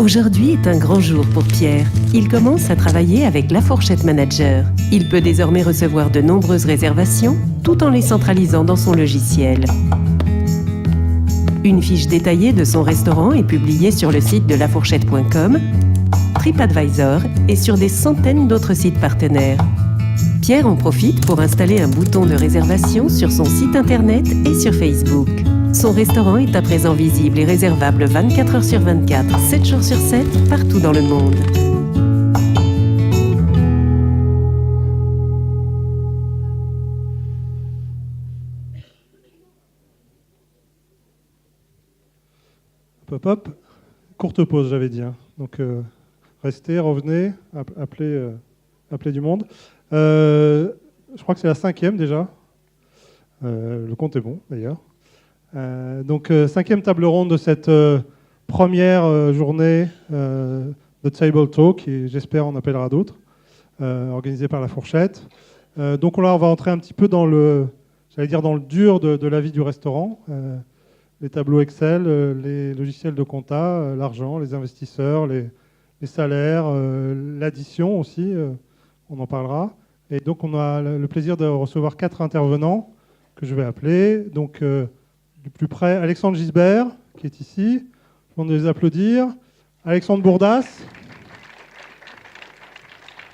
Aujourd'hui est un grand jour pour Pierre. Il commence à travailler avec La Fourchette Manager. Il peut désormais recevoir de nombreuses réservations tout en les centralisant dans son logiciel. Une fiche détaillée de son restaurant est publiée sur le site de lafourchette.com, TripAdvisor et sur des centaines d'autres sites partenaires. Pierre en profite pour installer un bouton de réservation sur son site internet et sur Facebook. Son restaurant est à présent visible et réservable 24 heures sur 24, 7 jours sur 7, partout dans le monde. Hop, hop. Courte pause, j'avais dit. Donc, restez, revenez, appelez du monde. Je crois que c'est la 5e déjà. Le compte est bon, d'ailleurs. Donc, 5e table ronde de cette première journée de Table Talk, et j'espère on appellera d'autres, organisée par La Fourchette. Donc là, on va entrer un petit peu dans le dur de la vie du restaurant. Les tableaux Excel, les logiciels de compta, l'argent, les investisseurs, les salaires, l'addition aussi, on en parlera. Et donc on a le plaisir de recevoir 4 intervenants que je vais appeler. Donc du plus près, Alexandre Gisbert, qui est ici. Je vous demande de les applaudir. Alexandre Bourdas.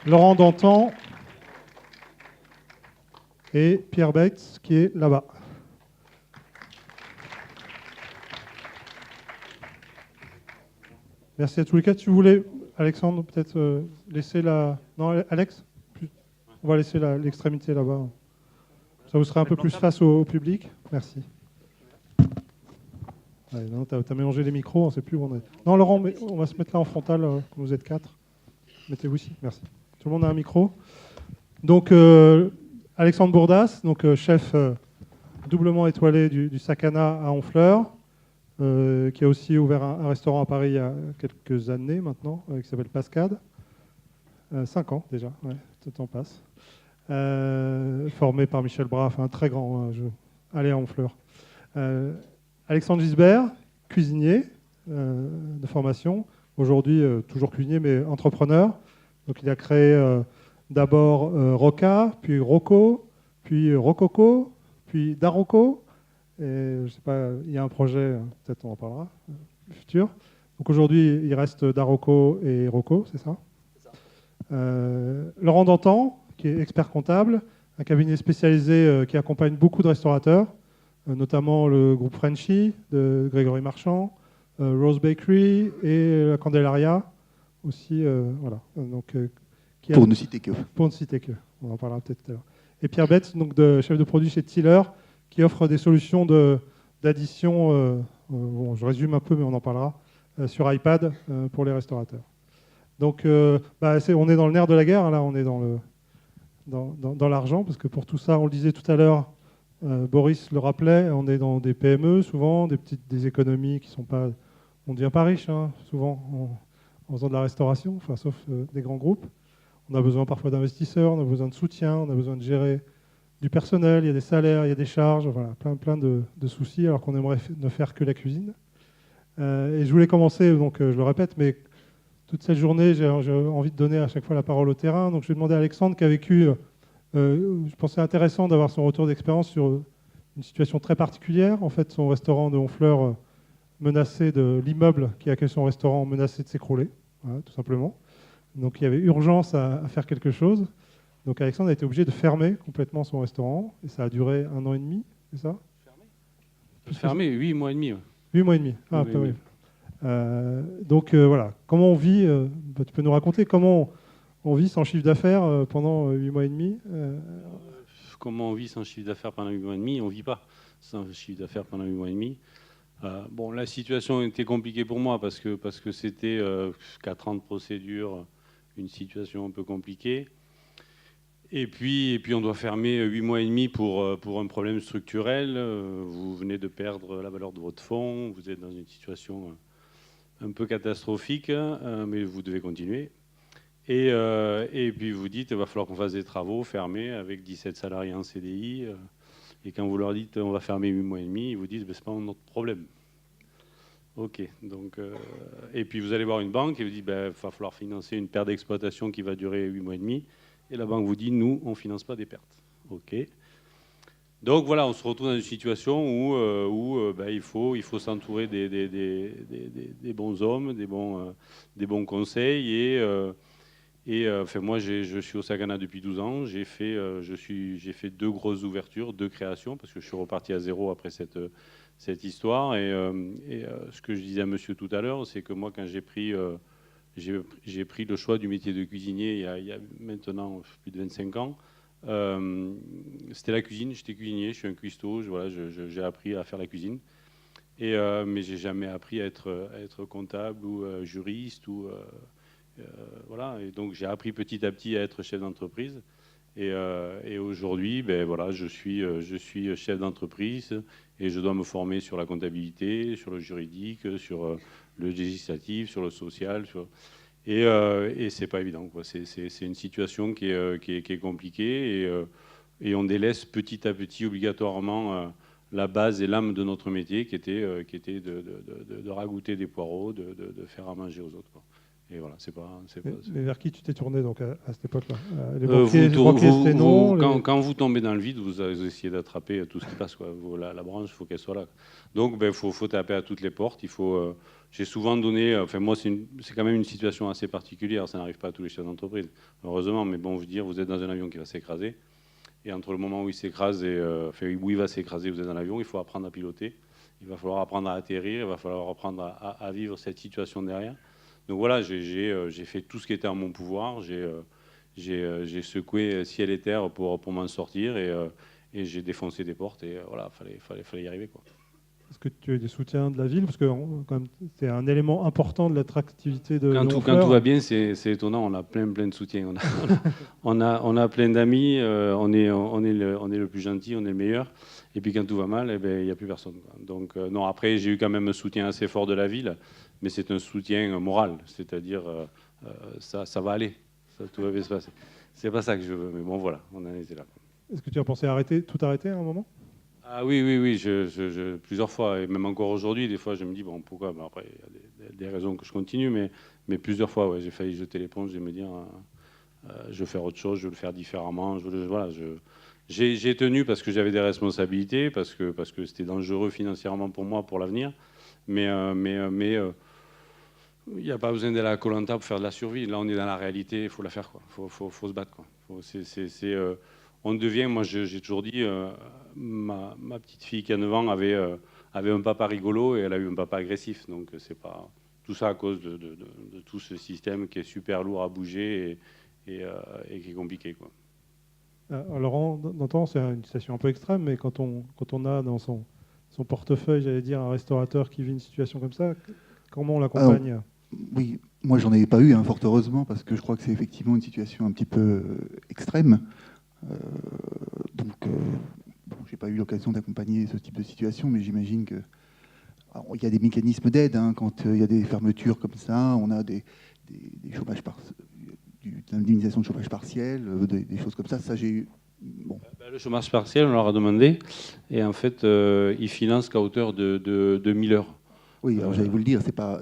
Laurent Dantan. Et Pierre Bates, qui est là-bas. Merci à tous les quatre. Si vous voulez, Alexandre, peut-être laisser la... Non, Alex ? On va laisser l'extrémité là-bas. Ça vous sera un peu plus face au public. Merci. Allez, non, t'as mélangé les micros, on ne sait plus où on est. Non, Laurent, on va se mettre là en frontal, comme vous êtes 4. Mettez-vous ici, merci. Tout le monde a un micro. Donc, Alexandre Bourdas, donc, chef doublement étoilé du Sakana à Honfleur, qui a aussi ouvert un restaurant à Paris il y a quelques années maintenant, qui s'appelle Pascade. 5 ans déjà, ouais, tout le temps passe. Formé par Michel Braff, un très grand jeu. Allez à Honfleur. Alexandre Gisbert, cuisinier de formation. Aujourd'hui, toujours cuisinier, mais entrepreneur. Donc, il a créé d'abord Roca, puis Rocco, puis Rococo, puis Darocco. Et je sais pas, il y a un projet, peut-être on en parlera, futur. Donc aujourd'hui, il reste Darocco et Rocco, c'est ça ? C'est ça. Laurent Dantan, qui est expert comptable, un cabinet spécialisé qui accompagne beaucoup de restaurateurs, notamment le groupe Frenchy de Grégory Marchand, Rose Bakery et la Candelaria aussi, voilà. Donc, pour ne citer que. Pour ne citer que. On en parlera peut-être tout à l'heure. Et Pierre Betts, donc chef de produit chez Tiller, qui offre des solutions d'addition, bon, je résume un peu, mais on en parlera, sur iPad pour les restaurateurs. Donc, on est dans le nerf de la guerre, là, on est dans l'argent, parce que pour tout ça, on le disait tout à l'heure, Boris le rappelait, on est dans des PME, souvent, des économies qui ne sont pas... On ne devient pas riche, souvent, en faisant de la restauration, enfin, sauf des grands groupes. On a besoin parfois d'investisseurs, on a besoin de soutien, on a besoin de gérer du personnel, il y a des salaires, il y a des charges, voilà, plein de soucis, alors qu'on aimerait ne faire que la cuisine. Et je voulais commencer, donc je le répète, mais toute cette journée, j'ai envie de donner à chaque fois la parole au terrain. Donc je vais demander à Alexandre, qui a vécu, je pensais intéressant d'avoir son retour d'expérience sur une situation très particulière. En fait, son restaurant de Honfleur menacé de l'immeuble qui accueille son restaurant menacé de s'écrouler, voilà, tout simplement. Donc il y avait urgence à faire quelque chose. Donc Alexandre a été obligé de fermer complètement son restaurant, et ça a duré 1 an et demi, c'est ça ? Fermé, 8 mois et demi. Ouais. 8 mois et demi, ah, oui, peu, oui. Oui. Donc voilà, comment on vit, tu peux nous raconter comment on vit sans chiffre d'affaires pendant 8 mois et demi Comment on vit sans chiffre d'affaires pendant 8 mois et demi ? On ne vit pas sans chiffre d'affaires pendant 8 mois et demi. Bon, la situation était compliquée pour moi parce que c'était 4 ans de procédure, une situation un peu compliquée. Et puis on doit fermer 8 mois et demi pour un problème structurel. Vous venez de perdre la valeur de votre fonds, vous êtes dans une situation un peu catastrophique, mais vous devez continuer. Et puis vous dites, il va falloir qu'on fasse des travaux fermés avec 17 salariés en CDI. Et quand vous leur dites, on va fermer 8 mois et demi, ils vous disent, ce n'est pas notre problème. Ok. Donc, et puis vous allez voir une banque et vous dites il va falloir financer une perte d'exploitation qui va durer 8 mois et demi. Et la banque vous dit nous, on ne finance pas des pertes. Ok. Donc voilà, on se retrouve dans une situation où il faut s'entourer des bons hommes, des bons conseils. Enfin, moi, je suis au Sagana depuis 12 ans. J'ai fait 2 grosses ouvertures, 2 créations, parce que je suis reparti à zéro après cette histoire. Ce que je disais à monsieur tout à l'heure, c'est que moi, quand j'ai pris le choix du métier de cuisinier il y a maintenant plus de 25 ans, c'était la cuisine. J'étais cuisinier, je suis un cuistot, j'ai appris à faire la cuisine. Mais j'ai jamais appris à être comptable ou juriste voilà. Et donc j'ai appris petit à petit à être chef d'entreprise. Et aujourd'hui, je suis chef d'entreprise et je dois me former sur la comptabilité, sur le juridique, sur le législatif, sur le social. Et c'est pas évident, quoi. C'est une situation qui est compliquée et on délaisse petit à petit obligatoirement la base et l'âme de notre métier qui était de ragoûter des poireaux, de faire à manger aux autres, quoi. Et voilà, mais vers qui tu t'es tourné donc à cette époque-là? Les banquiers, c'était non. Quand vous tombez dans le vide, vous essayez d'attraper tout ce qui passe, quoi. La branche, il faut qu'elle soit là. Donc, faut taper à toutes les portes. J'ai souvent donné. Enfin, moi, c'est quand même une situation assez particulière. Ça n'arrive pas à tous les chefs d'entreprise, heureusement. Mais bon, je veux dire, vous êtes dans un avion qui va s'écraser. Et entre le moment où il s'écrase et où il va s'écraser, vous êtes dans l'avion. Il faut apprendre à piloter. Il va falloir apprendre à atterrir. Il va falloir apprendre à vivre cette situation derrière. Donc voilà, j'ai fait tout ce qui était en mon pouvoir. J'ai secoué ciel et terre pour m'en sortir et j'ai défoncé des portes et voilà, fallait y arriver, quoi. Est-ce que tu as des soutiens de la ville? Parce que c'est un élément important de l'attractivité de quand tout va bien, c'est étonnant. On a plein de soutiens. On a plein d'amis. On est le plus gentil, on est le meilleur. Et puis quand tout va mal, il n'y a plus personne, quoi. Donc non, après, j'ai eu quand même un soutien assez fort de la ville. Mais c'est un soutien moral, c'est-à-dire ça va aller, tout va bien se passer. C'est pas ça que je veux, mais bon voilà, on en était là. Est-ce que tu as pensé tout arrêter à un moment? Ah oui, plusieurs fois, et même encore aujourd'hui, des fois je me dis bon pourquoi, après il y a des raisons que je continue, mais plusieurs fois j'ai failli jeter l'éponge et me dire je veux faire autre chose, je veux le faire différemment, j'ai tenu parce que j'avais des responsabilités, parce que c'était dangereux financièrement pour moi, pour l'avenir, mais il n'y a pas besoin d'aller à Koh Lanta pour faire de la survie. Là, on est dans la réalité, il faut la faire, quoi. Faut se battre, quoi. On devient, moi j'ai toujours dit, ma petite fille qui a 9 ans avait un papa rigolo et elle a eu un papa agressif. Donc c'est pas tout ça à cause de tout ce système qui est super lourd à bouger et qui est compliqué, quoi. Laurent, d'entendre, c'est une situation un peu extrême, mais quand on a dans son portefeuille, j'allais dire, un restaurateur qui vit une situation comme ça, comment on l'accompagne? Oui, moi j'en ai pas eu, fort heureusement, parce que je crois que c'est effectivement une situation un petit peu extrême. J'ai pas eu l'occasion d'accompagner ce type de situation, mais j'imagine que il y a des mécanismes d'aide quand il y a des fermetures comme ça. On a des chômages l'indemnisation de chômage partiel, des choses comme ça. Ça j'ai eu. Bon. Le chômage partiel, on leur a demandé, et en fait, ils financent qu'à hauteur de 1000 heures. Oui, alors j'allais vous le dire, c'est pas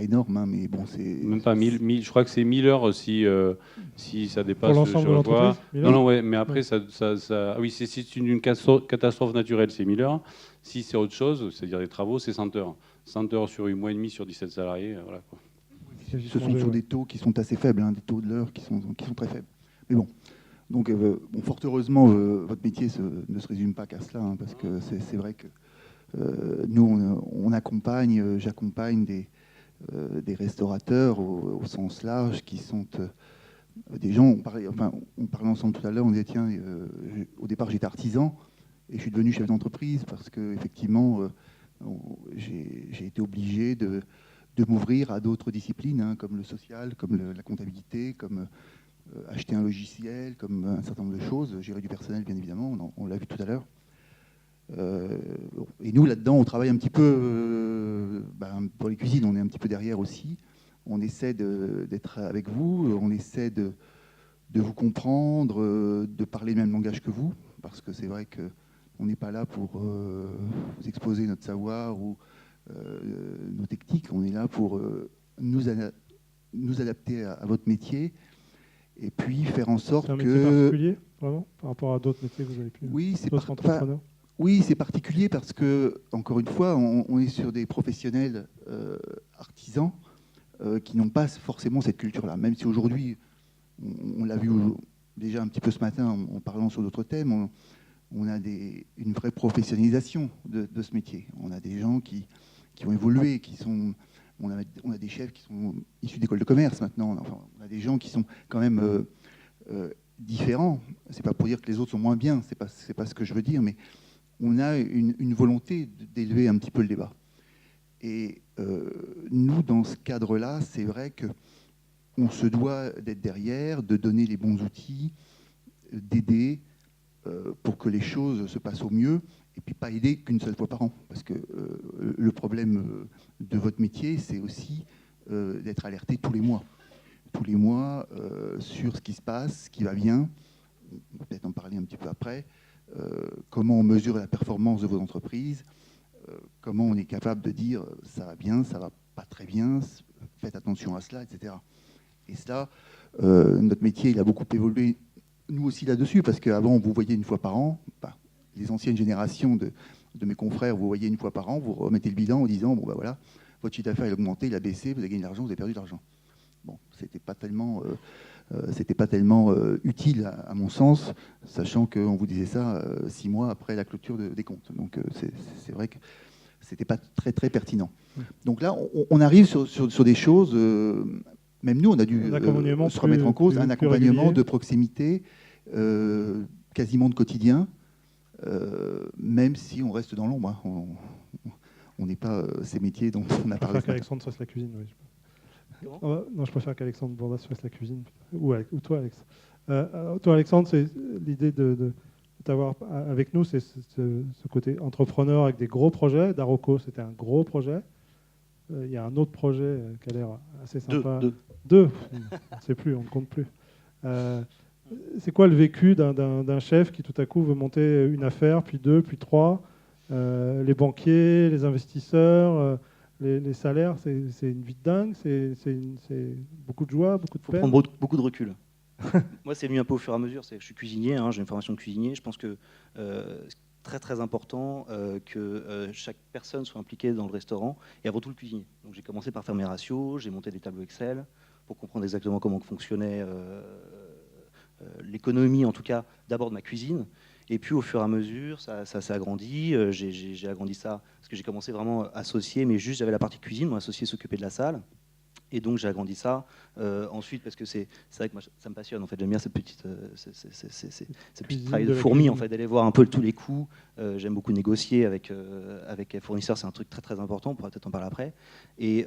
énorme, mais bon, c'est même pas 1000, je crois que c'est 1000 heures si ça dépasse. Pour l'ensemble de l'entreprise. Non, ouais, mais après oui, c'est une catastrophe naturelle, c'est 1000 heures. Si c'est autre chose, c'est-à-dire des travaux, c'est 100 heures. 100 heures sur 8 mois et demi sur 17 salariés, voilà, quoi. Ce sont sur des taux qui sont assez faibles, des taux de l'heure qui sont très faibles. Mais bon. Donc, fort heureusement, votre métier ne se résume pas qu'à cela, parce que c'est vrai que nous, j'accompagne des restaurateurs au sens large qui sont des gens. On parlait ensemble tout à l'heure. On disait tiens, au départ j'étais artisan et je suis devenu chef d'entreprise parce que effectivement j'ai été obligé de m'ouvrir à d'autres disciplines comme le social, comme la comptabilité, comme acheter un logiciel, comme un certain nombre de choses, gérer du personnel bien évidemment, on l'a vu tout à l'heure. Et nous là-dedans on travaille un petit peu, pour les cuisines on est un petit peu derrière aussi, on essaie d'être avec vous, on essaie de vous comprendre, de parler le même langage que vous, parce que c'est vrai qu'on n'est pas là pour vous exposer notre savoir ou nos techniques, on est là pour nous adapter à votre métier et puis faire en sorte que... C'est un métier particulier, vraiment, par rapport à d'autres métiers que vous avez pu... Oui, d'autres entrepreneurs. Oui, c'est particulier parce que, encore une fois, on est sur des professionnels artisans qui n'ont pas forcément cette culture-là. Même si aujourd'hui, on l'a vu déjà un petit peu ce matin en parlant sur d'autres thèmes, on a une vraie professionnalisation de ce métier. On a des gens qui ont évolué, on a des chefs qui sont issus d'écoles de commerce maintenant. Enfin, on a des gens qui sont quand même différents. C'est pas pour dire que les autres sont moins bien, c'est pas ce que je veux dire, mais on a une volonté d'élever un petit peu le débat. Et nous, dans ce cadre-là, c'est vrai qu'on se doit d'être derrière, de donner les bons outils, d'aider pour que les choses se passent au mieux, et puis pas aider qu'une seule fois par an. Parce que le problème de votre métier, c'est aussi d'être alerté tous les mois. Tous les mois sur ce qui se passe, ce qui va bien. On va peut-être en parler un petit peu après. Comment on mesure la performance de vos entreprises, comment on est capable de dire ça va bien, ça va pas très bien, faites attention à cela, etc. Et cela, notre métier, il a beaucoup évolué, nous aussi là-dessus, parce qu'avant, vous voyez une fois par an, les anciennes générations de mes confrères, vous voyez une fois par an, vous remettez le bilan en disant, bon ben voilà, votre chiffre d'affaires a augmenté, il a baissé, vous avez gagné de l'argent, vous avez perdu de l'argent. Bon, c'était pas tellement utile à mon sens, sachant qu'on vous disait ça 6 mois après la clôture des comptes. Donc c'est vrai que c'était pas très très pertinent. Donc là, on arrive sur des choses. Même nous, on a dû se remettre en cause un accompagnement de proximité, quasiment de quotidien, même si on reste dans l'ombre. On n'est pas ces métiers dont on a parlé. Je préfère qu'Alexandre fasse la cuisine. Oui. Non, je préfère qu'Alexandre Bourdas fasse la cuisine. Ou toi, Alex. Toi, Alexandre, c'est l'idée de t'avoir avec nous, c'est ce côté entrepreneur avec des gros projets. Daroko, c'était un gros projet. Il y a un autre projet qui a l'air assez sympa. Deux. On ne sait plus, on ne compte plus. C'est quoi le vécu d'un chef qui tout à coup veut monter une affaire, puis 2, puis 3, les banquiers, les investisseurs, les salaires, c'est une vie de dingue, c'est beaucoup de joie, beaucoup de peine. Il faut prendre beaucoup de recul. Moi, c'est venu un peu au fur et à mesure. Je suis cuisinier, j'ai une formation de cuisinier. Je pense que c'est très très important que chaque personne soit impliquée dans le restaurant et avant tout le cuisinier. Donc j'ai commencé par faire mes ratios, j'ai monté des tableaux Excel pour comprendre exactement comment fonctionnait l'économie, en tout cas d'abord de ma cuisine. Et puis au fur et à mesure, ça s'est agrandi. J'ai agrandi ça parce que j'ai commencé vraiment associé, mais juste j'avais la partie cuisine, mon associé s'occupait de la salle. Et donc j'ai agrandi ça ensuite parce que c'est vrai que moi ça me passionne en fait. J'aime bien cette petite travail de fourmi en fait, d'aller voir un peu tous les coûts. J'aime beaucoup négocier avec les fournisseurs, c'est un truc très très important. On pourra peut-être en parler après. Et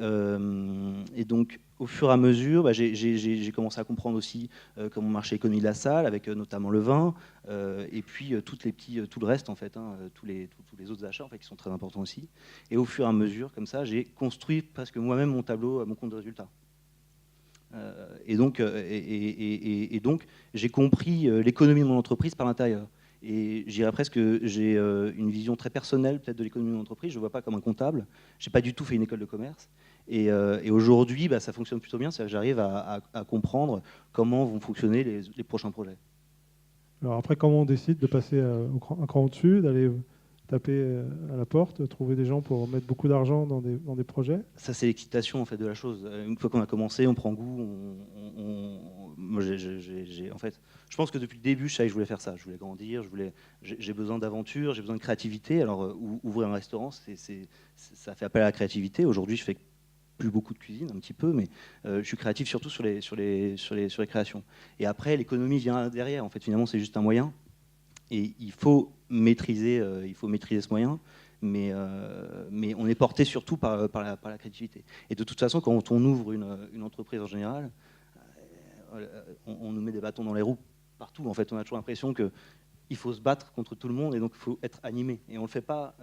donc au fur et à mesure, j'ai commencé à comprendre aussi comment marchait l'économie de la salle, avec notamment le vin, et puis tout le reste en fait, tous les autres achats en fait qui sont très importants aussi. Et au fur et à mesure, comme ça, j'ai construit presque moi-même mon tableau, mon compte de résultat. Et donc, j'ai compris l'économie de mon entreprise par l'intérieur. Et j'irais presque que j'ai une vision très personnelle peut-être de l'économie de mon entreprise. Je ne vois pas comme un comptable. Je n'ai pas du tout fait une école de commerce. Et aujourd'hui, ça fonctionne plutôt bien. J'arrive à comprendre comment vont fonctionner les prochains projets. Alors après, comment on décide de passer un cran au-dessus, d'aller taper à la porte, trouver des gens pour mettre beaucoup d'argent dans des projets? Ça, c'est l'excitation en fait de la chose. Une fois qu'on a commencé, on prend goût. Moi, en fait, je pense que depuis le début, je savais que je voulais faire ça. Je voulais grandir. J'ai besoin d'aventure, j'ai besoin de créativité. Alors, ouvrir un restaurant, ça fait appel à la créativité. Aujourd'hui, je fais plus beaucoup de cuisine, un petit peu, mais je suis créatif surtout sur les créations. Et après, l'économie vient derrière. En fait, finalement, c'est juste un moyen. Et il faut maîtriser ce moyen, mais on est porté surtout par la créativité. Et de toute façon, quand on ouvre une entreprise en général, on nous met des bâtons dans les roues partout. En fait, on a toujours l'impression qu'il faut se battre contre tout le monde et donc il faut être animé. Et on ne le fait pas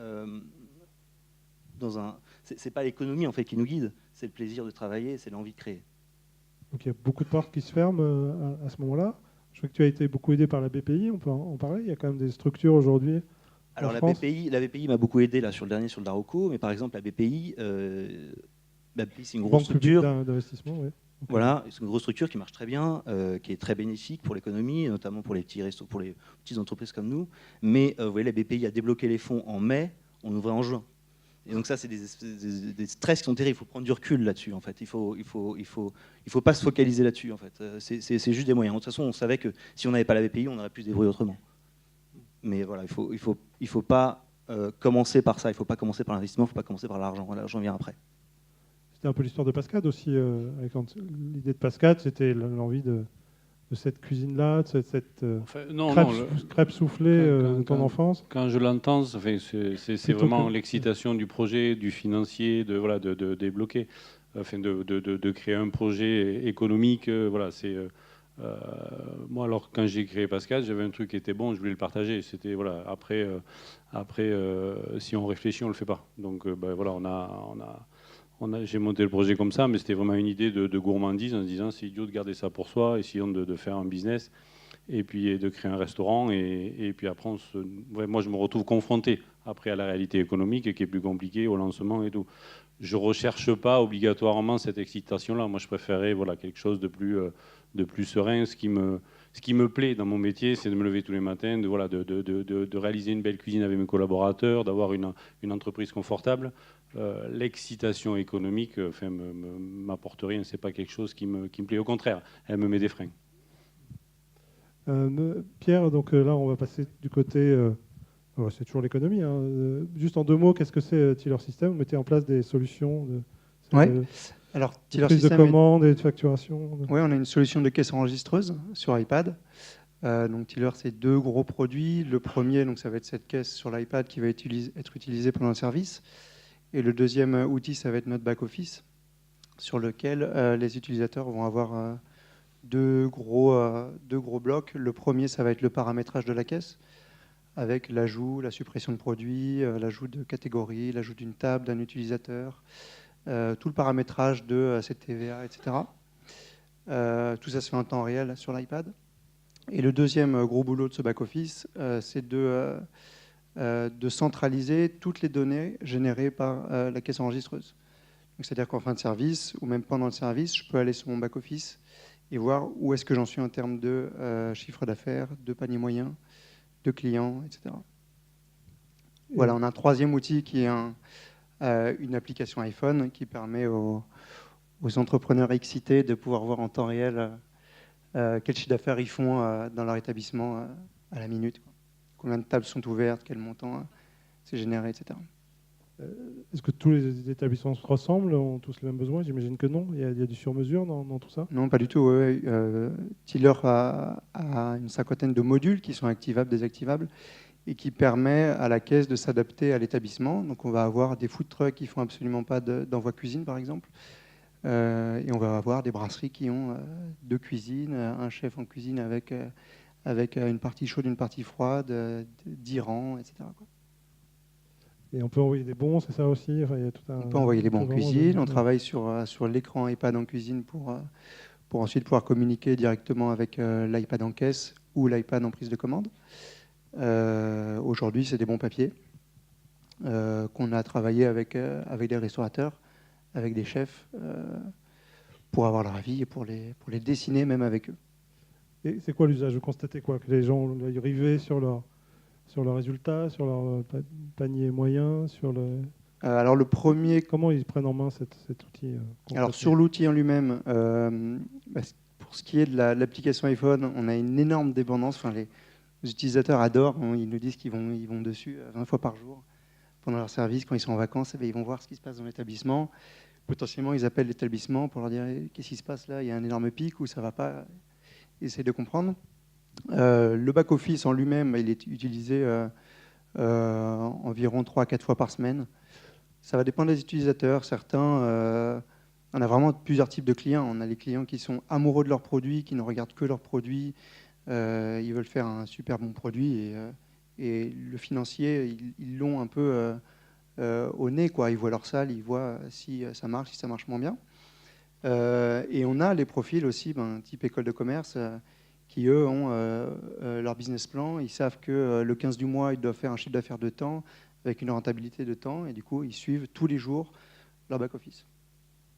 c'est pas l'économie en fait qui nous guide, c'est le plaisir de travailler, c'est l'envie de créer. Donc il y a beaucoup de portes qui se ferment à ce moment-là. Je crois que tu as été beaucoup aidé par la BPI, on peut en parler. Il y a quand même des structures aujourd'hui Alors France la BPI m'a beaucoup aidé là, sur le dernier, sur le Daroco, mais par exemple la BPI c'est une grosse Banque publique structure. d'investissement, oui. Okay. Voilà, c'est une grosse structure qui marche très bien, qui est très bénéfique pour l'économie, notamment pour les petits restos, pour les petites entreprises comme nous. Mais vous voyez, la BPI a débloqué les fonds en mai, on ouvrait en juin. Et donc ça, c'est des stress qui sont terribles. Il faut prendre du recul là-dessus, en fait. Il faut pas se focaliser là-dessus, en fait. C'est juste des moyens. De toute façon, on savait que si on n'avait pas la BPI, on aurait pu se débrouiller autrement. Mais voilà, il faut pas commencer par ça. Il ne faut pas commencer par l'investissement. Il ne faut pas commencer par l'argent. L'argent vient après. C'était un peu l'histoire de Pascade aussi. L'idée de Pascade, c'était l'envie de cette cuisine-là, de cette crêpe soufflée de ton enfance. Quand je l'entends, c'est vraiment l'excitation du projet, du financier, de débloquer, de créer un projet économique. Moi, alors quand j'ai créé Pascade, j'avais un truc qui était bon, je voulais le partager. C'était après, si on réfléchit, on le fait pas. Donc j'ai monté le projet comme ça, mais c'était vraiment une idée de gourmandise en se disant c'est idiot de garder ça pour soi, essayons de faire un business et puis de créer un restaurant. Et puis après, moi je me retrouve confronté après à la réalité économique qui est plus compliquée, au lancement et tout. Je ne recherche pas obligatoirement cette excitation-là. Moi je préférais quelque chose de plus serein. Ce qui me plaît dans mon métier, c'est de me lever tous les matins, de réaliser une belle cuisine avec mes collaborateurs, d'avoir une entreprise confortable. L'excitation économique m'apporte rien, c'est pas quelque chose qui me plaît, au contraire, elle me met des freins. Pierre, donc là on va passer du côté, c'est toujours l'économie, hein. Juste en 2 mots, qu'est-ce que c'est Tiller System? Vous mettez en place des solutions alors, de prise de commande et de facturation. Oui, on a une solution de caisse enregistreuse sur iPad. Donc Tiller, c'est 2 gros produits. Le premier, donc, ça va être cette caisse sur l'iPad qui va être utilisée pendant le service. Et le deuxième outil, ça va être notre back-office, sur lequel les utilisateurs vont avoir 2 gros blocs. Le premier, ça va être le paramétrage de la caisse, avec l'ajout, la suppression de produits, l'ajout de catégories, l'ajout d'une table, d'un utilisateur, tout le paramétrage de cette TVA, etc. Tout ça se fait en temps réel sur l'iPad. Et le deuxième gros boulot de ce back-office, c'est de centraliser toutes les données générées par la caisse enregistreuse. C'est-à-dire qu'en fin de service, ou même pendant le service, je peux aller sur mon back-office et voir où est-ce que j'en suis en termes de chiffre d'affaires, de panier moyen, de clients, etc. Voilà, on a un troisième outil qui est une application iPhone qui permet aux entrepreneurs excités de pouvoir voir en temps réel quel chiffre d'affaires ils font dans leur établissement à la minute. Combien de tables sont ouvertes, quel montant c'est généré, etc. Est-ce que tous les établissements se ressemblent, ont tous les mêmes besoins? J'imagine que non. Il y a du sur-mesure dans tout ça? Non, pas du tout. Tiller a une 50aine de modules qui sont activables, désactivables, et qui permet à la caisse de s'adapter à l'établissement. Donc on va avoir des food trucks qui ne font absolument pas d'envoi cuisine, par exemple. Et on va avoir des brasseries qui ont 2 cuisines, un chef en cuisine avec une partie chaude, une partie froide, 10 rangs, etc. Et on peut envoyer des bons, c'est ça aussi? Enfin, il y a tout on peut envoyer les bons en cuisine. On travaille sur l'écran iPad en cuisine pour ensuite pouvoir communiquer directement avec l'iPad en caisse ou l'iPad en prise de commande. Aujourd'hui, c'est des bons papiers qu'on a travaillé avec des restaurateurs, avec des chefs, pour avoir leur avis et pour les dessiner même avec eux. Et c'est quoi l'usage? Vous constatez quoi? Que les gens arrivaient sur leur résultat, sur leur panier moyen, sur le... Alors le premier... Comment ils prennent en main cet outil? Alors sur l'outil en lui-même, pour ce qui est de l'application iPhone, on a une énorme dépendance. Enfin, les utilisateurs adorent, ils nous disent qu'ils vont dessus 20 fois par jour pendant leur service. Quand ils sont en vacances, ils vont voir ce qui se passe dans l'établissement. Potentiellement, ils appellent l'établissement pour leur dire qu'est-ce qui se passe là, il y a un énorme pic ou ça ne va pas. Ils essaient de comprendre. Le back-office en lui-même, il est utilisé environ 3 à 4 fois par semaine. Ça va dépendre des utilisateurs. Certains, on a vraiment plusieurs types de clients. On a les clients qui sont amoureux de leurs produits, qui ne regardent que leurs produits. Ils veulent faire un super bon produit et le financier, ils l'ont un peu au nez, quoi. Ils voient leur salle, ils voient si ça marche moins bien. Et on a les profils aussi, type école de commerce, qui, eux, ont leur business plan. Ils savent que le 15 du mois, ils doivent faire un chiffre d'affaires de temps, avec une rentabilité de temps, et du coup, ils suivent tous les jours leur back-office.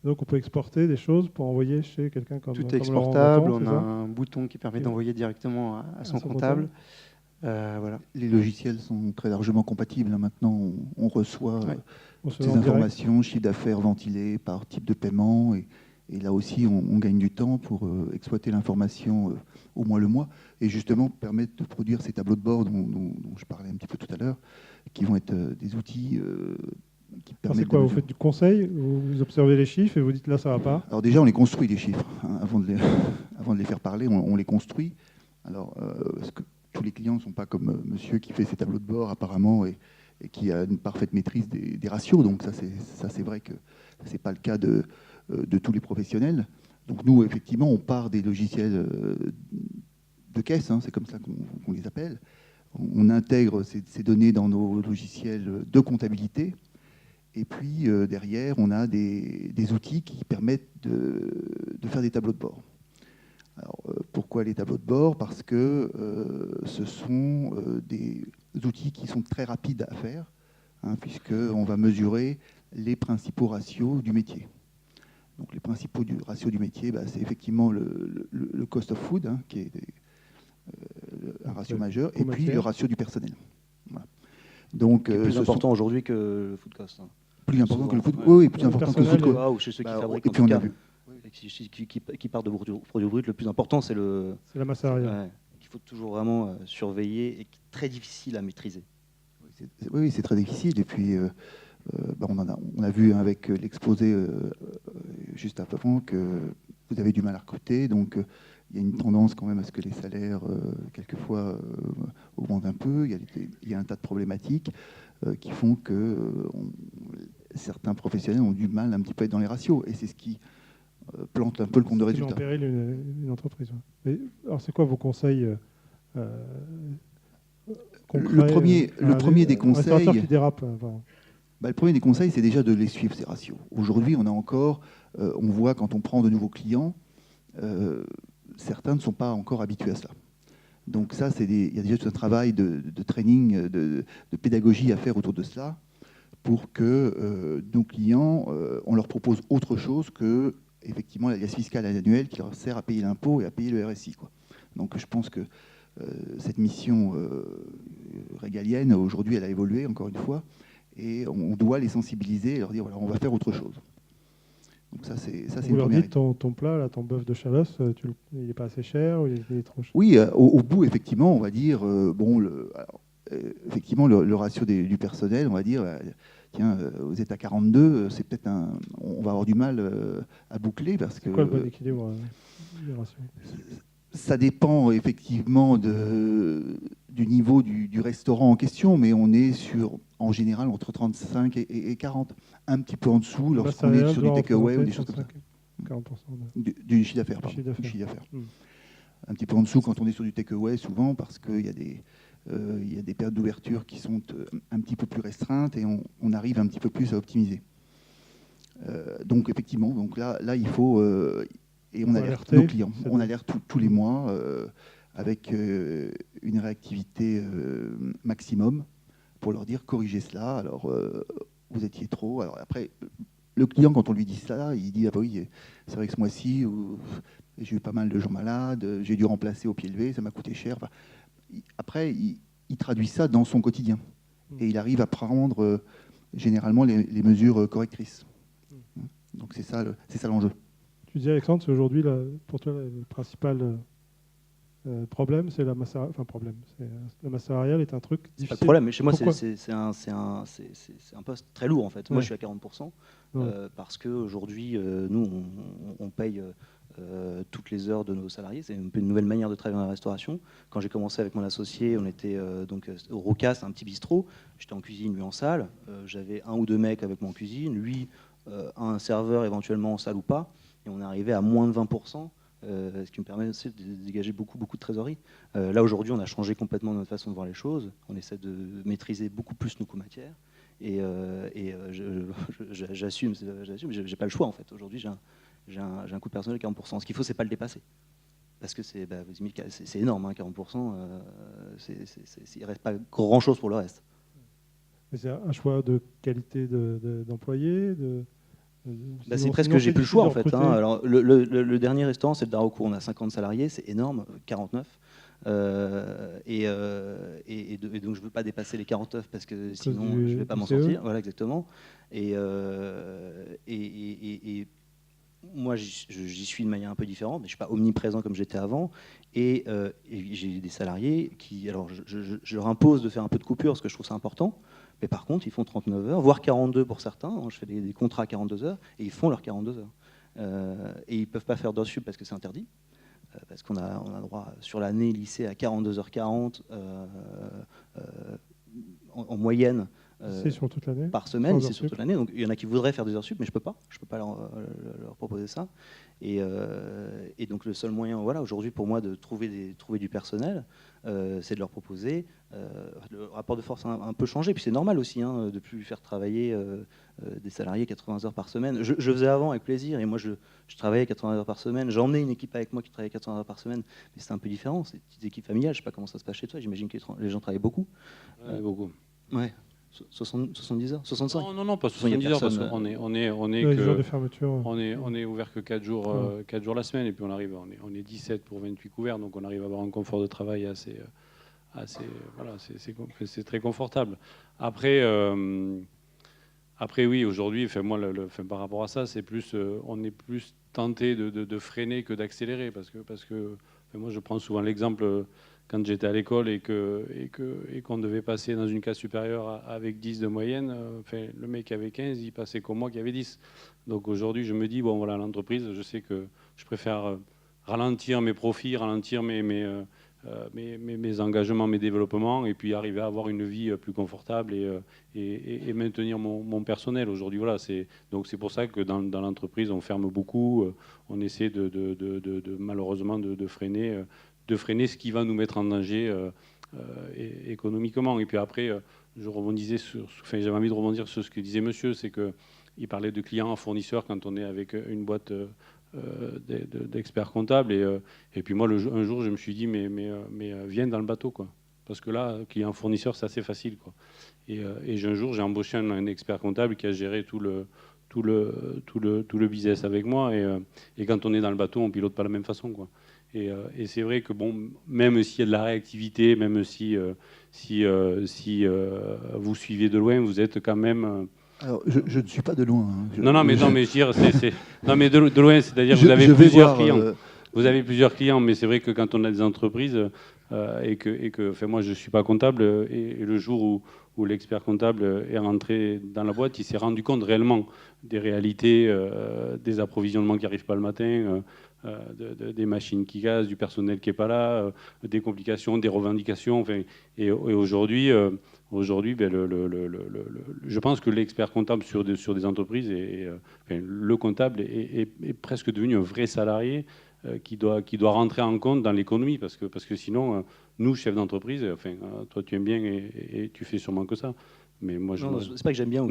Donc on peut exporter des choses pour envoyer chez quelqu'un comme Tout est comme exportable, Laurent on a Breton, un bouton qui permet Ok. d'envoyer directement à son comptable. Voilà. Les logiciels sont très largement compatibles. Maintenant, on reçoit Ouais. On se ces met en direct. informations, chiffre d'affaires ventilé par type de paiement. Et là aussi, on gagne du temps pour exploiter l'information au moins le mois. Et justement, permettre de produire ces tableaux de bord dont je parlais un petit peu tout à l'heure, qui vont être des outils qui Alors, permettent c'est quoi de Vous mesurer. faites du conseil, vous observez les chiffres et vous dites là ça va pas. Alors déjà, on les construit, les chiffres. Hein, avant de les faire parler, on les construit. Alors, parce que tous les clients ne sont pas comme monsieur qui fait ses tableaux de bord, apparemment, et qui a une parfaite maîtrise des ratios. Donc ça, c'est vrai que ce n'est pas le cas de tous les professionnels. Donc nous, effectivement, on part des logiciels de caisse, hein, c'est comme ça qu'on les appelle. On intègre ces données dans nos logiciels de comptabilité. Et puis, derrière, on a des outils qui permettent de faire des tableaux de bord. Alors, pourquoi les tableaux de bord? Parce que ce sont des outils qui sont très rapides à faire, hein, puisqu'on va mesurer les principaux ratios du métier. Donc, les principaux ratios du métier, c'est effectivement le cost of food, hein, qui est un ratio majeur, et puis le ratio du personnel. Voilà. Donc, C'est plus important aujourd'hui que le food cost. Hein. Plus important que le food, Ouais. oui, plus Le important que le personnel food est- cost. Ou chez ceux qui Bah, fabriquent. et En puis tout on cas, a vu. qui partent de produits bruts, le plus important, c'est le. C'est la masse salariale. Ouais, qu'il faut toujours vraiment surveiller et qui est très difficile à maîtriser. Oui, c'est très difficile. Et puis, on a vu avec l'exposé juste avant que vous avez du mal à recruter. Donc, il y a une tendance quand même à ce que les salaires, quelquefois, augmentent un peu. Il y a un tas de problématiques qui font que certains professionnels ont du mal un petit peu à être dans les ratios. Et c'est ce qui plante un peu le compte de Ce qui met en résultat. péril une entreprise. Ouais. Mais, alors c'est quoi vos conseils concrets, Le premier des un restaurateur conseils- qui dérape. Le premier des conseils, c'est déjà de les suivre, ces ratios. Aujourd'hui, on voit quand on prend de nouveaux clients, certains ne sont pas encore habitués à cela. Donc ça, il y a déjà tout un travail de training, de pédagogie à faire autour de cela, pour que nos clients, on leur propose autre chose que, effectivement, la liasse fiscale annuelle qui leur sert à payer l'impôt et à payer le RSI, quoi. Donc je pense que cette mission régalienne, aujourd'hui, elle a évolué, encore une fois, et on doit les sensibiliser et leur dire, voilà, on va faire autre chose. Donc ça, c'est Vous une leur première dites ton plat, là, ton bœuf de Chalosse, il n'est pas assez cher ou il est trop cher? Oui, au bout, effectivement, on va dire, effectivement, le ratio du personnel, on va dire, tiens, vous êtes à 42, c'est peut-être on va avoir du mal à boucler parce que... C'est quoi le bon équilibre des ratios? Ça dépend effectivement du niveau du restaurant en question, mais on est en général, entre 35 et 40. Un petit peu en dessous lorsqu'on est sur du takeaway ou des choses comme ça. 40% Du chiffre d'affaires, Du pardon. chiffre d'affaires. Du chiffre d'affaires. Hmm. Un petit peu en dessous quand on est sur du takeaway, souvent, parce qu'il y a des périodes d'ouverture qui sont un petit peu plus restreintes et on arrive un petit peu plus à optimiser. Donc effectivement, là il faut... et on alerte nos clients. On alerte tous les mois avec une réactivité maximum pour leur dire corrigez cela. Alors, vous étiez trop. Alors après, le client, quand on lui dit ça, il dit ah bah oui, c'est vrai que ce mois-ci, j'ai eu pas mal de gens malades, j'ai dû remplacer au pied levé, ça m'a coûté cher. Enfin, après, il traduit ça dans son quotidien et il arrive à prendre généralement les mesures correctrices. Donc c'est ça l'enjeu. Tu dis, Alexandre, c'est aujourd'hui, pour toi, le principal problème, c'est la masse salariale. Enfin, la masse salariale est un truc difficile. Pas de problème, mais chez moi, Pourquoi c'est un poste très lourd, en fait. Ouais. Moi, je suis à 40%, parce qu'aujourd'hui, nous, on paye toutes les heures de nos salariés. C'est un peu une nouvelle manière de travailler dans la restauration. Quand j'ai commencé avec mon associé, on était donc au Rocast, un petit bistrot. J'étais en cuisine, lui en salle. J'avais 1 ou 2 mecs avec moi en cuisine. Lui, un serveur éventuellement en salle ou pas. Et on est arrivé à moins de 20%, ce qui me permet aussi de dégager beaucoup de trésorerie. Là, aujourd'hui, on a changé complètement notre façon de voir les choses. On essaie de maîtriser beaucoup plus nos coûts matières. Et j'assume, j'ai pas le choix, en fait. Aujourd'hui, j'ai un coût personnel de 40%. Ce qu'il faut, c'est pas le dépasser. parce que c'est énorme, hein, 40%, il ne reste pas grand-chose pour le reste. Mais c'est un choix de qualité d'employé C'est presque j'ai plus le choix en fait. Hein. Alors, le dernier restaurant, c'est le Daroku, on a 50 salariés, c'est énorme, 49. Et donc je ne veux pas dépasser les 49 parce que sinon je ne vais pas m'en sortir. Voilà, exactement. Et moi, j'y suis de manière un peu différente, mais je ne suis pas omniprésent comme j'étais avant. Et j'ai des salariés qui, alors je leur impose de faire un peu de coupure parce que je trouve ça important. Mais par contre, ils font 39 heures, voire 42 pour certains. Je fais des contrats à 42 heures et ils font leurs 42 heures. Et ils ne peuvent pas faire d'heures sup parce que c'est interdit. Parce qu'on a droit sur l'année lycée à 42h40 en moyenne. C'est sur toute l'année par semaine, c'est sur toute l'année. Donc il y en a qui voudraient faire des heures sup, mais je peux pas leur proposer ça. Et donc le seul moyen, voilà, aujourd'hui pour moi de trouver du personnel, c'est de leur proposer. Le rapport de force a un peu changé, puis c'est normal aussi hein, de plus faire travailler des salariés 80 heures par semaine. Je faisais avant avec plaisir, et moi je travaillais 80 heures par semaine. J'emmenais une équipe avec moi qui travaillait 80 heures par semaine, mais c'est un peu différent. C'est des petites équipes familiales. Je sais pas comment ça se passe chez toi. J'imagine que les gens travaillent beaucoup. Beaucoup. Ouais. 70 heures, 65. Non, pas 70 heures parce qu'on est on est ouvert que 4 jours, 4 jours la semaine et puis on est 17 pour 28 couverts, donc on arrive à avoir un confort de travail assez voilà, c'est très confortable. Après oui, aujourd'hui, par rapport à ça, c'est plus on est plus tenté de freiner que d'accélérer parce que moi je prends souvent l'exemple quand j'étais à l'école et qu'on devait passer dans une classe supérieure avec 10 de moyenne, le mec qui avait 15, il passait comme moi qui avait 10. Donc aujourd'hui, je me dis, bon voilà, l'entreprise, je sais que je préfère ralentir mes profits, ralentir mes engagements, mes développements, et puis arriver à avoir une vie plus confortable et maintenir mon personnel. Aujourd'hui, voilà, donc c'est pour ça que dans l'entreprise, on ferme beaucoup, on essaie malheureusement de freiner ce qui va nous mettre en danger économiquement. Et puis après, j'avais envie de rebondir sur ce que disait monsieur, c'est qu'il parlait de clients, fournisseurs quand on est avec une boîte d'experts comptables. Et puis moi, un jour, je me suis dit, mais viens dans le bateau, quoi. Parce que là, client, fournisseur, c'est assez facile, quoi. Et un jour, j'ai embauché un expert comptable qui a géré tout le business avec moi. Et quand on est dans le bateau, on pilote pas de la même façon, quoi. Et c'est vrai que bon, même s'il y a de la réactivité, même si vous suivez de loin, vous êtes quand même. Alors, je ne suis pas de loin. Hein. Non, mais je veux dire, non, mais de loin, c'est-à-dire que vous avez plusieurs clients. Vous avez plusieurs clients, mais c'est vrai que quand on a des entreprises enfin, moi, je ne suis pas comptable, et le jour où l'expert comptable est rentré dans la boîte, il s'est rendu compte réellement des réalités, des approvisionnements qui n'arrivent pas le matin. Des machines qui cassent, du personnel qui n'est pas là, des complications, des revendications. Enfin, et aujourd'hui, je pense que l'expert comptable sur des entreprises, le comptable est presque devenu un vrai salarié qui doit rentrer en compte dans l'économie, parce que sinon, nous, chefs d'entreprise, toi tu aimes bien et tu fais sûrement que ça. Mais moi, c'est pas que j'aime bien.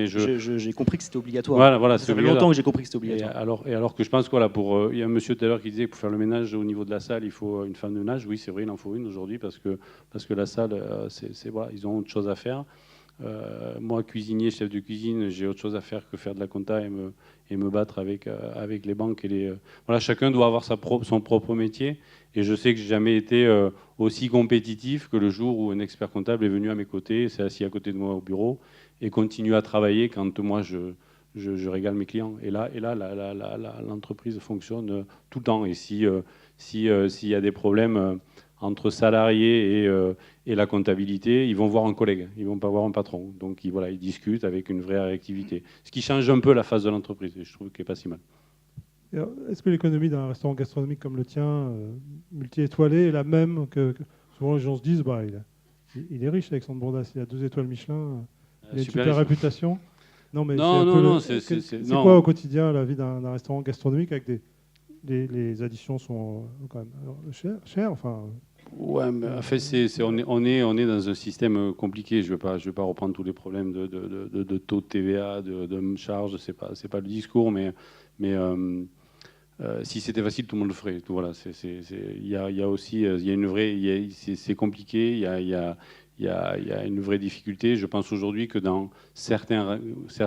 J'ai compris que c'était obligatoire. Voilà, ça fait longtemps que j'ai compris que c'était obligatoire. Et alors que je pense que il y a un monsieur tout à l'heure qui disait que pour faire le ménage au niveau de la salle, il faut une femme de ménage. Oui, c'est vrai, il en faut une aujourd'hui parce que la salle, voilà, ils ont autre chose à faire. Moi, cuisinier, chef de cuisine, j'ai autre chose à faire que faire de la compta et me battre avec les banques et voilà, chacun doit avoir son propre métier. Et je sais que j'ai jamais été aussi compétitif que le jour où un expert comptable est venu à mes côtés, s'est assis à côté de moi au bureau et continue à travailler quand moi je régale mes clients. Et là, l'entreprise fonctionne tout le temps. Et s'il y a des problèmes entre salariés et la comptabilité, ils vont voir un collègue, ils vont pas voir un patron. Donc ils discutent avec une vraie réactivité. Ce qui change un peu la face de l'entreprise, et je trouve qu'elle n'est pas si mal. Est-ce que l'économie d'un restaurant gastronomique comme le tien, multi-étoilé, est la même que souvent les gens se disent, il est riche, Alexandre Bourdas, il a 2 étoiles Michelin, il a une super réputation. Non, mais c'est quoi au quotidien la vie d'un restaurant gastronomique avec les additions sont quand même chères, enfin. Ouais, mais en fait, on est dans un système compliqué. Je vais pas reprendre tous les problèmes de taux de TVA, de charges. C'est pas le discours, mais Si c'était facile, tout le monde le ferait. Voilà, il y a aussi, il y a une vraie, c'est compliqué. Il y a une vraie difficulté. Je pense aujourd'hui que dans certains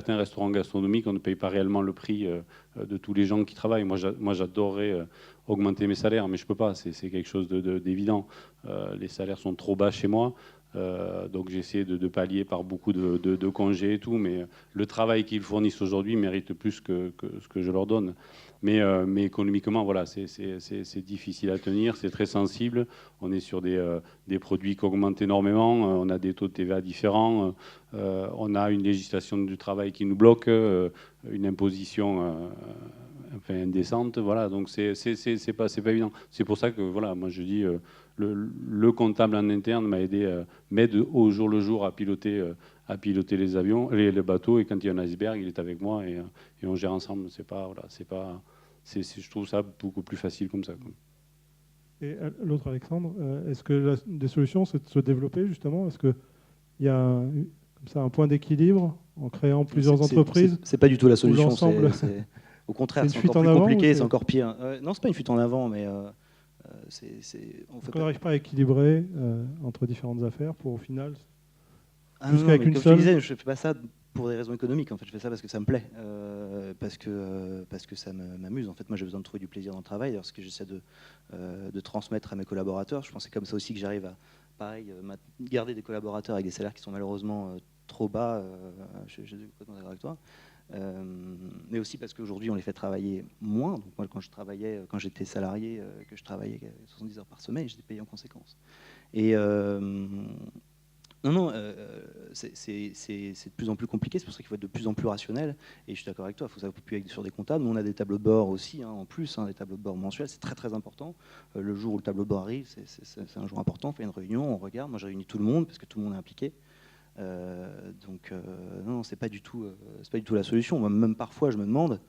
restaurants gastronomiques, on ne paye pas réellement le prix de tous les gens qui travaillent. Moi, j'adorerais augmenter mes salaires, mais je peux pas. C'est quelque chose d'évident. Les salaires sont trop bas chez moi. Donc j'essaie de pallier par beaucoup de congés et tout, mais le travail qu'ils fournissent aujourd'hui mérite plus que ce que je leur donne. Mais économiquement, voilà, c'est difficile à tenir, c'est très sensible. On est sur des produits qui augmentent énormément, on a des taux de TVA différents, on a une législation du travail qui nous bloque, une imposition indécente. Voilà, donc c'est pas évident. C'est pour ça que voilà, moi je dis le comptable en interne m'aide au jour le jour à piloter les avions, les bateaux, et quand il y a un iceberg, il est avec moi et on gère ensemble. Je trouve ça beaucoup plus facile comme ça. Et l'autre, Alexandre, est-ce que des solutions, c'est de se développer justement? Est-ce qu'il y a comme ça un point d'équilibre en créant plusieurs entreprises? C'est pas du tout la solution. Au contraire, c'est encore plus compliqué, c'est encore pire. Non, c'est pas une fuite en avant, mais on n'arrive pas à équilibrer entre différentes affaires pour au final. Jusqu'avec une seule. Je disais, je fais pas ça pour des raisons économiques. En fait, je fais ça parce que ça me plaît, parce que ça m'amuse. En fait, moi, j'ai besoin de trouver du plaisir dans le travail. Alors, ce que j'essaie de transmettre à mes collaborateurs, je pense que c'est comme ça aussi que j'arrive à, pareil, garder des collaborateurs avec des salaires qui sont malheureusement trop bas. Je suis complètement d'accord avec toi. Mais aussi parce qu'aujourd'hui, on les fait travailler moins. Donc moi, quand j'étais salarié, que je travaillais 70 heures par semaine, j'étais payé en conséquence. Et c'est de plus en plus compliqué, c'est pour ça qu'il faut être de plus en plus rationnel, et je suis d'accord avec toi, il faut s'appuyer sur des comptables. Nous, on a des tableaux de bord aussi, en plus, des tableaux de bord mensuels, c'est très très important. Le jour où le tableau de bord arrive, c'est un jour important, on fait une réunion, on regarde, moi je réunis tout le monde, parce que tout le monde est impliqué. Non, c'est pas du tout la solution. Moi, même parfois, je me demande,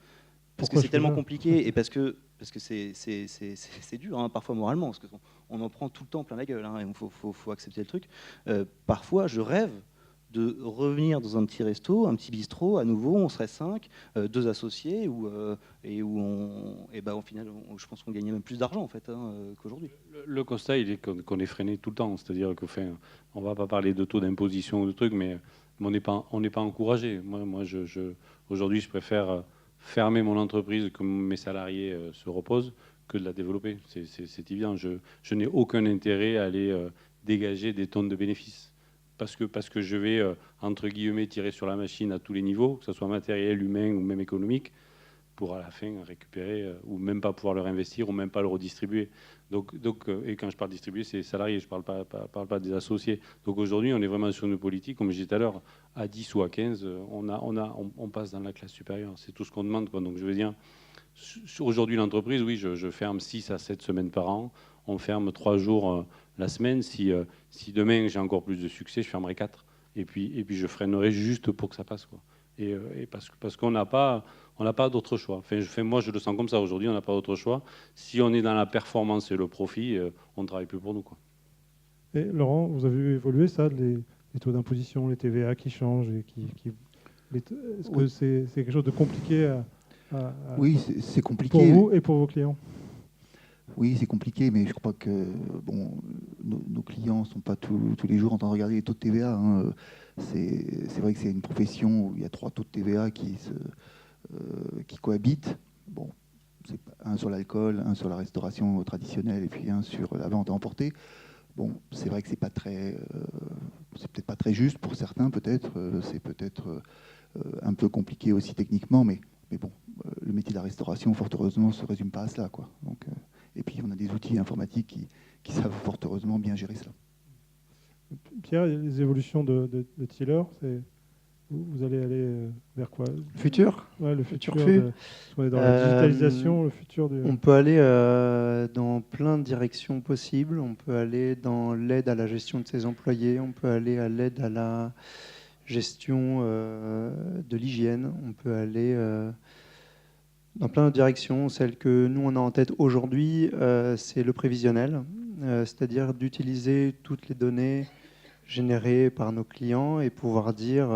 parce que c'est tellement compliqué, et parce que c'est dur, hein, parfois moralement, parce qu'on en prend tout le temps plein la gueule, hein, et il faut accepter le truc. Parfois, je rêve de revenir dans un petit resto, un petit bistrot, à nouveau, on serait 5, 2 associés, et au final, je pense qu'on gagnait même plus d'argent en fait, qu'aujourd'hui. Le constat, il est qu'on est freiné tout le temps, c'est-à-dire on va pas parler de taux d'imposition ou de trucs, mais on n'est pas encouragé. Moi, aujourd'hui, je préfère fermer mon entreprise, que mes salariés se reposent, que de la développer. C'est évident. Je n'ai aucun intérêt à aller dégager des tonnes de bénéfices. Parce que je vais, entre guillemets, tirer sur la machine à tous les niveaux, que ce soit matériel, humain ou même économique, pour à la fin récupérer, ou même pas pouvoir le réinvestir, ou même pas le redistribuer. Et quand je parle distribuer, c'est les salariés, je ne parle pas des associés. Donc aujourd'hui, on est vraiment sur une politique, comme je disais tout à l'heure, à 10 ou à 15, on passe dans la classe supérieure. C'est tout ce qu'on demande, quoi. Donc je veux dire, aujourd'hui, l'entreprise, oui, je ferme 6 à 7 semaines par an. On ferme 3 jours la semaine. Si demain, j'ai encore plus de succès, je fermerai 4. Et puis je freinerai juste pour que ça passe, quoi. Et parce qu'on n'a pas d'autre choix. Moi, je le sens comme ça aujourd'hui, on n'a pas d'autre choix. Si on est dans la performance et le profit, on ne travaille plus pour nous, quoi. Et Laurent, vous avez vu évoluer ça, les taux d'imposition, les TVA qui changent, est-ce que c'est quelque chose de compliqué Oui, c'est compliqué. Pour vous et pour vos clients? Oui, c'est compliqué, mais je crois que nos clients ne sont pas tous les jours en train de regarder les taux de TVA. Hein. C'est vrai que c'est une profession où il y a 3 taux de TVA qui cohabitent. Bon, c'est un sur l'alcool, un sur la restauration traditionnelle et puis un sur la vente à emporter. Bon, c'est vrai que c'est peut-être pas très juste pour certains, peut-être. C'est peut-être un peu compliqué aussi techniquement, mais bon, le métier de la restauration, fort heureusement, ne se résume pas à cela, quoi. Donc, et puis on a des outils informatiques qui savent fort heureusement bien gérer cela. Pierre, les évolutions de Tiller, vous allez aller vers quoi? Le futur? Ouais, le futur. On est dans la digitalisation, le futur du... On peut aller dans plein de directions possibles. On peut aller dans l'aide à la gestion de ses employés. On peut aller à l'aide à la gestion de l'hygiène. On peut aller dans plein de directions. Celle que nous, on a en tête aujourd'hui, c'est le prévisionnel, c'est-à-dire d'utiliser toutes les données générées par nos clients et pouvoir dire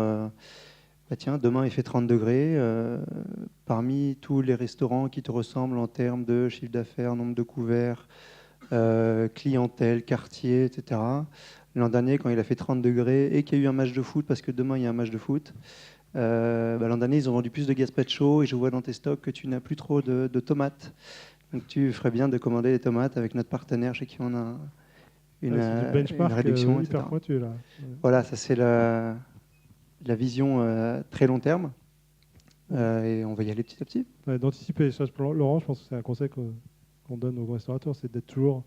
bah tiens, demain il fait 30 degrés, parmi tous les restaurants qui te ressemblent en termes de chiffre d'affaires, nombre de couverts, clientèle, quartier, etc. L'an dernier, quand il a fait 30 degrés et qu'il y a eu un match de foot, parce que demain il y a un match de foot, l'an dernier ils ont vendu plus de gazpacho et je vois dans tes stocks que tu n'as plus trop de tomates. Donc tu ferais bien de commander les tomates avec notre partenaire chez qui on a une benchmark réduction, hyper etc. pointu, là. Voilà, ça c'est la vision très long terme. Et on va y aller petit à petit. Ouais, d'anticiper les choses. Pour Laurent, je pense que c'est un conseil qu'on donne aux restaurateurs, c'est d'être toujours...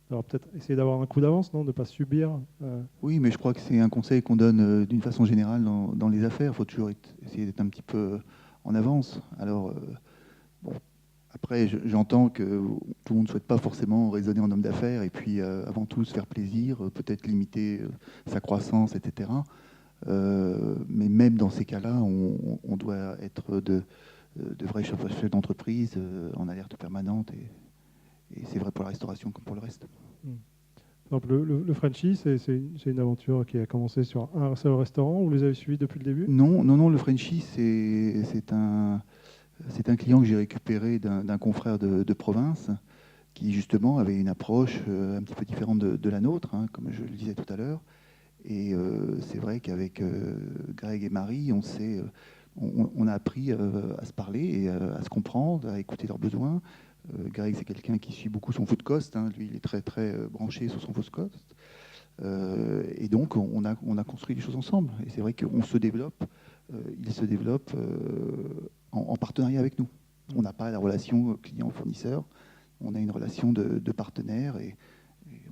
Alors peut-être essayer d'avoir un coup d'avance, non, de ne pas subir. Oui, mais je crois que c'est un conseil qu'on donne d'une façon générale dans les affaires. Il faut toujours essayer d'être un petit peu en avance. Alors, bon, après, j'entends que tout le monde ne souhaite pas forcément raisonner en homme d'affaires et puis avant tout se faire plaisir, peut-être limiter sa croissance, etc. Mais même dans ces cas-là, on doit être de vrais chefs d'entreprise en alerte permanente. Et c'est vrai pour la restauration comme pour le reste. Donc le Frenchie, c'est une aventure qui a commencé sur un seul restaurant. Vous les avez suivis depuis le début? Non, le Frenchie, c'est un client que j'ai récupéré d'un confrère de province qui justement avait une approche un petit peu différente de la nôtre, hein, comme je le disais tout à l'heure. Et c'est vrai qu'avec Greg et Marie, on a appris à se parler et à se comprendre, à écouter leurs besoins. Greg, c'est quelqu'un qui suit beaucoup son food cost. Hein. Lui, il est très, très branché sur son food cost. Et donc, on a construit des choses ensemble. Et c'est vrai qu'on se développe. Il se développe en partenariat avec nous. On n'a pas la relation client-fournisseur. On a une relation de partenaire et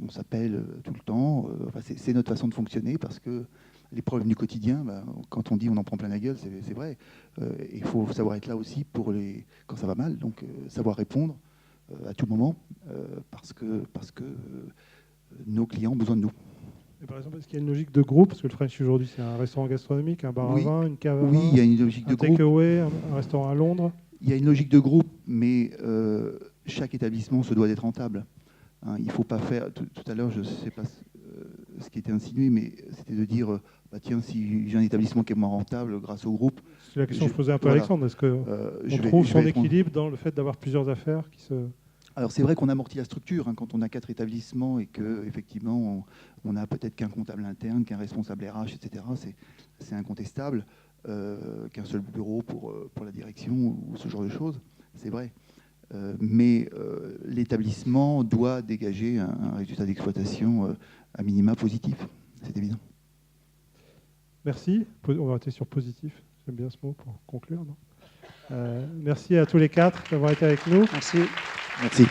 on s'appelle tout le temps. Enfin, c'est notre façon de fonctionner parce que les problèmes du quotidien, quand on dit on en prend plein la gueule, c'est vrai. Il faut savoir être là aussi quand ça va mal, donc savoir répondre à tout moment parce que nos clients ont besoin de nous. Et par exemple, est-ce qu'il y a une logique de groupe? Parce que le French aujourd'hui, c'est un restaurant gastronomique, un bar à vin, une cave à vin, il y a une logique de groupe. Takeaway, un restaurant à Londres. Il y a une logique de groupe, mais chaque établissement se doit d'être rentable. Hein, il ne faut pas faire... Tout à l'heure, je ne sais pas ce qui était insinué, mais c'était de dire, tiens, si j'ai un établissement qui est moins rentable grâce au groupe... C'est la question que je posais un peu à Alexandre. Est-ce qu'on trouve son équilibre dans le fait d'avoir plusieurs affaires qui se... Alors c'est vrai qu'on amortit la structure hein, quand on a 4 établissements et qu'effectivement on a peut-être qu'un comptable interne, qu'un responsable RH, etc. C'est incontestable, qu'un seul bureau pour la direction ou ce genre de choses, c'est vrai. Mais l'établissement doit dégager un résultat d'exploitation à minima positif, c'est évident. Merci. On va rester sur positif. J'aime bien ce mot pour conclure. Non merci à tous les 4 d'avoir été avec nous. Merci. Merci.